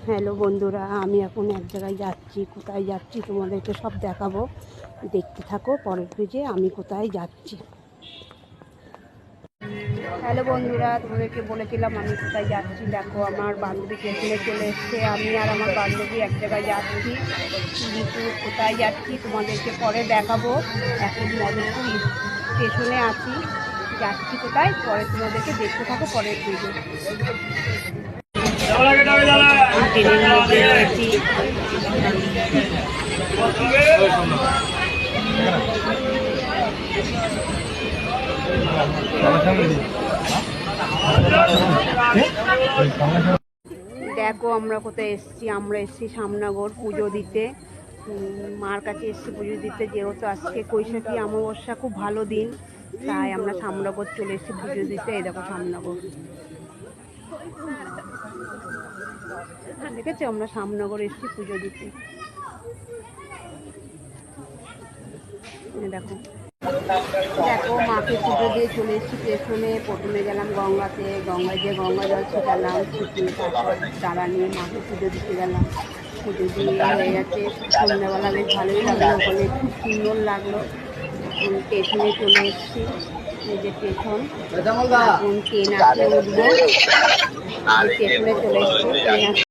Hello বন্ধুরা, আমি এখন এক জায়গায় যাচ্ছি। কোথায় যাচ্ছি তোমাদেরকে সব দেখাবো, দেখতে থাকো পরের পেজে আমি কোথায় যাচ্ছি। হ্যালো বন্ধুরা, তোমাদেরকে বলেছিলাম আমি কোথায় যাচ্ছি। দেখো, আমার বান্ধবী স্টেশনে চলে এসছে। আমি আর আমার বান্ধবী এক জায়গায় যাচ্ছি, কিন্তু কোথায় যাচ্ছি তোমাদেরকে পরে দেখাবো। এখন মদনপুর স্টেশনে আছি, যাচ্ছি কোথায় পরে তোমাদেরকে দেখতে থাকো পরের পেজে। ট্রেনের মধ্যে রয়েছি। দেখো আমরা কোথায় এসেছি। আমরা এসেছি সামনাগর পুজো দিতে। মার কাছে এসেছি পুজো দিতে, যেহেতু আজকে কৈশাখী অমাবস্যা, খুব ভালো দিন, তাই আমরা সামনাগর চলে এসেছি পুজো দিতে। এই দেখো সামনাগর, দেখেছো? আমরা সামনগর এসেছি পুজো দিতে। দেখো দেখো মাকে পুজো দিয়ে চলে এসেছি স্টেশনে। প্রথমে গেলাম গঙ্গাতে, গঙ্গায় যে গঙ্গা জল ছিটালাম, ছিটিয়ে তারপর দাঁড়া নিয়ে মাকে পুজো দিতে গেলাম। পুজো দিয়ে হয়ে গেছে, সন্ধ্যাবেলা বেশ ভালোই লাগলো, ওখানে খুব সুন্দর লাগলো। স্টেশনে চলে এসেছি, এই যে স্টেশন। এখন ট্রেন আসলে উঠবো, স্টেশনে চলে এসেছি, ট্রেন